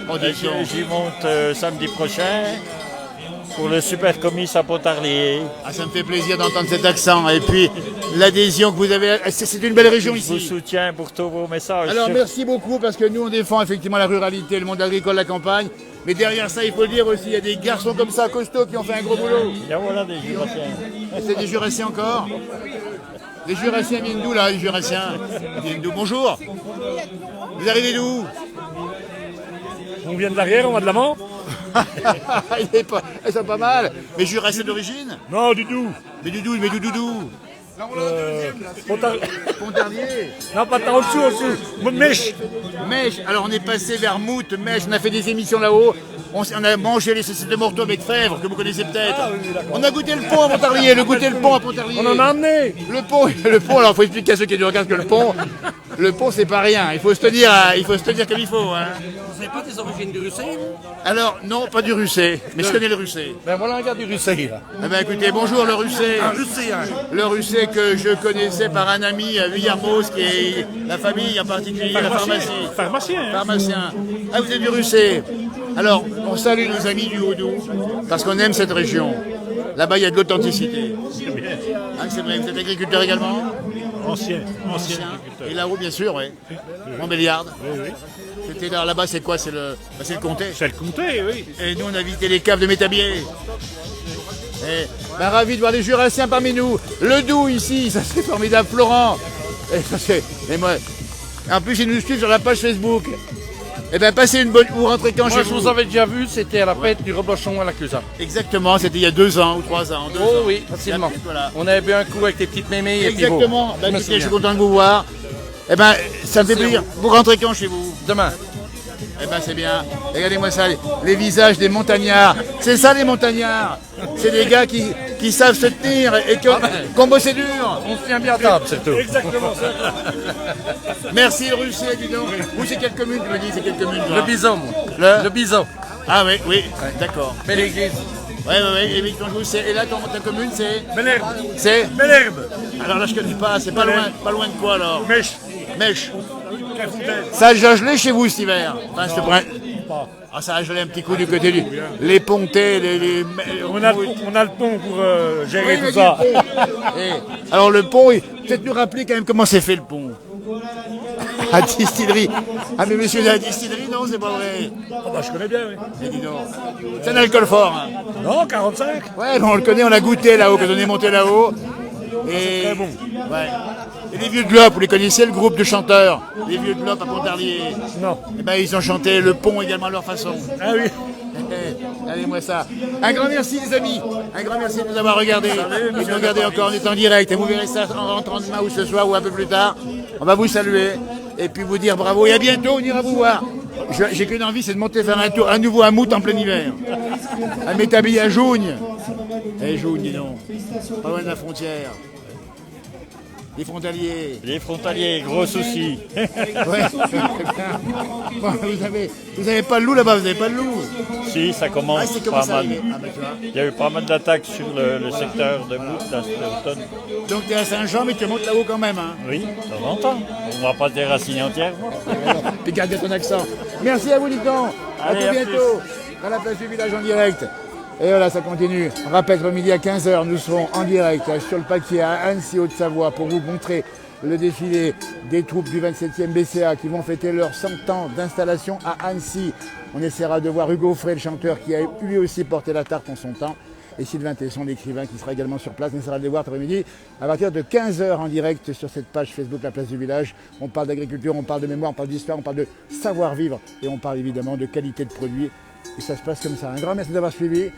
Oh, Et dis donc. J'y monte samedi prochain pour le super comice à Pontarlier. Ah, ça me fait plaisir d'entendre cet accent. Et puis, l'adhésion que vous avez. C'est une belle région Je vous ici. soutiens pour tous vos messages. Alors, merci beaucoup parce que nous, on défend effectivement la ruralité, le monde agricole, la campagne. Mais derrière ça, il faut le dire aussi, il y a des garçons comme ça, costauds, qui ont fait un gros boulot. Et voilà des Jurassiens. Et c'est des Jurassiens encore? Les Jurassiens viennent d'où là, les Jurassiens? Ils viennent d'où? Bonjour. Vous arrivez d'où? On vient de l'arrière, on va de l'avant. Ils sont pas mal. Mais Jurassien d'origine? Non, du Doubs. Mais du Doudou. Pontarlier. Non, pas tant en dessous. Mèche. Mèche. Alors on est passé vers Mout, Mèche. On a fait des émissions là-haut. On a mangé les saucisses de Morteau avec Fèvre, que vous connaissez peut-être. Ah, oui, on a goûté le pont à Pontarlier, le pont à Pontarlier. On en a amené. Le pont, alors il faut expliquer à ceux qui nous regardent que le pont c'est pas rien. Il faut se tenir comme il faut. Hein. Vous n'avez pas des origines du Russet? Alors non, pas du Russet, mais je connais le Russet. Ben voilà un gars du Russet là. Eh ben écoutez, bonjour le Russet. Un Russet, hein. Le Russet que je connaissais par un ami à Villarmoz, qui est la famille en particulier, la pharmacie. Pharmacien. Ah, vous êtes du Russet. Alors, on salue nos amis du Haut-Doubs, parce qu'on aime cette région. Là-bas, il y a de l'authenticité. Ah, c'est vrai, vous êtes agriculteur également? Ancien. Et là-haut, bien sûr, oui. Montbéliarde. Oui. C'était là-bas, c'est quoi? C'est le comté. C'est le comté, oui. Et nous, on a visité les caves de Métabier. Ravi de voir les Jurassiens parmi nous. Le Doubs ici, ça c'est formidable. Florent. Et moi. En plus, ils nous suivent sur la page Facebook. Eh bien, passez une bonne... Vous rentrez quand chez vous? Moi, je vous avais déjà vu, c'était à la fête du Reblochon à la Clusaz. Exactement, c'était il y a 2 ans ou 3 ans. Oh oui, facilement. Voilà. On avait bu un coup avec tes petites mémées. Exactement. Je suis content de vous voir. Eh bien, ça me fait plaisir. Vous rentrez quand chez vous? Demain. Eh ben c'est bien. Regardez-moi ça, les visages des montagnards. C'est ça les montagnards. C'est des gars qui savent se tenir et qui ont bossé dur. On se tient bien à table, surtout. Exactement ça. Merci le Russet, dis donc. Vous, c'est quelle commune, tu me dis? C'est quelle commune? Le Bison, moi. Le Bison. Ah oui, ouais. D'accord. Belle église. Oui. Et là, ta commune, c'est? Belherbe. C'est? Belherbe. Alors là, je connais pas. C'est pas loin de quoi, alors? Mèche. Ça a gelé chez vous cet hiver? Enfin, ah, ça a gelé un petit coup du côté les pontés, On a le pont pour gérer tout ça. Alors le pont, peut-être nous rappeler quand même comment c'est fait le pont. À distillerie. Ah mais monsieur, la distillerie, non, c'est pas vrai. Je connais bien, oui. Mais dis donc. C'est un alcool fort. Hein. Non, 45. Ouais, mais on le connaît, on l'a goûté là-haut, quand on est monté là-haut. C'est très bon. Ouais. Et les Vieux de l'Op, vous les connaissez, le groupe de chanteurs? Les Vieux de l'Op à Pontarlier. Non. Eh ben, ils ont chanté le pont également à leur façon. Ah oui. Allez-moi ça. Un grand merci les amis. Un grand merci de nous avoir regardés. Et de nous regarder encore, on est en direct. Et vous verrez ça en rentrant demain ou ce soir ou un peu plus tard. On va vous saluer. Et puis vous dire bravo. Et à bientôt, on ira vous voir. J'ai qu'une envie, c'est de monter faire un tour à nouveau à Mout en plein hiver. À Métabille à Jougne. Eh Jougne, dis donc. Pas loin de la frontière. Les frontaliers, gros souci. Ouais. Bon, vous avez pas le loup là-bas, vous n'avez pas le loup? Si, ça commence pas mal. Il y a eu pas mal d'attaques sur le secteur de Mout cet automne. Donc tu es à Saint-Jean, mais tu montes là-haut quand même, hein? Oui, de temps en temps. On ne va pas te déraciner entièrement. Puis garde ton accent. Merci à vous, Nican. À tout bientôt. Dans la place du village en direct. Et voilà, ça continue. On rappelle que midi à 15h, nous serons en direct sur le paquet à Annecy, Haute-Savoie, pour vous montrer le défilé des troupes du 27e BCA qui vont fêter leurs 100 ans d'installation à Annecy. On essaiera de voir Hugo Frey, le chanteur, qui a lui aussi porté la tarte en son temps. Et Sylvain Tesson, l'écrivain, qui sera également sur place. On essaiera de les voir cet après-midi à partir de 15h en direct sur cette page Facebook La Place du Village. On parle d'agriculture, on parle de mémoire, on parle d'histoire, on parle de savoir-vivre et on parle évidemment de qualité de produits. Et ça se passe comme ça. Un grand merci d'avoir suivi.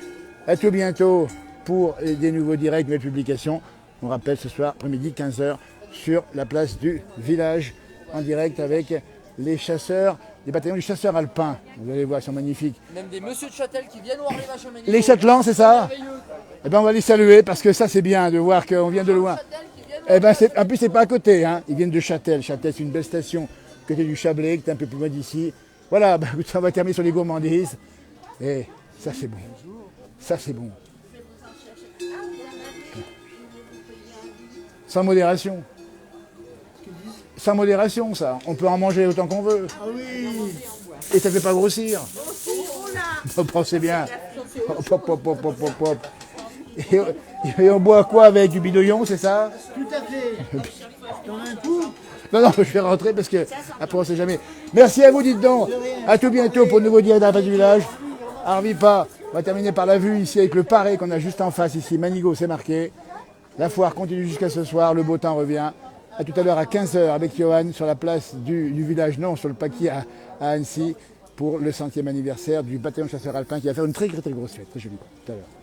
À tout bientôt pour des nouveaux directs, nouvelles publications. On rappelle ce soir, après-midi, 15h, sur la place du village, en direct avec les chasseurs, les bataillons du chasseur alpin. Vous allez voir, ils sont magnifiques. Même des messieurs de Châtel qui viennent voir les vaches à Manille. Les Châtelains, c'est ça? Eh bien, on va les saluer parce que ça, c'est bien de voir qu'on vient de loin. Eh bien, en plus, c'est pas à côté. Hein. Ils viennent de Châtel. Châtel, c'est une belle station, côté du Chablais, qui est un peu plus loin d'ici. Voilà, on va terminer sur les gourmandises. Et ça, c'est bon. Ça, c'est bon. Sans modération. Sans modération, ça. On peut en manger autant qu'on veut. Ah oui. Et ça ne fait pas grossir. Pensez bien. Hop, hop, hop, hop, hop, hop. Et on boit quoi avec du bidouillon, c'est ça? Tout à fait. T'en as un coup? Non, je vais rentrer parce que après on ne sait jamais. Merci à vous, dites donc. À tout bientôt pour le nouveau direct de la place du village. Arvipa. On va terminer par la vue ici avec le paré qu'on a juste en face ici. Manigo, c'est marqué. La foire continue jusqu'à ce soir. Le beau temps revient. À tout à l'heure à 15h avec Johan sur la place du village, non, sur le paquet à Annecy. pour le 100e anniversaire du bataillon chasseur alpin qui va faire une très grosse fête, très jolie, tout à l'heure.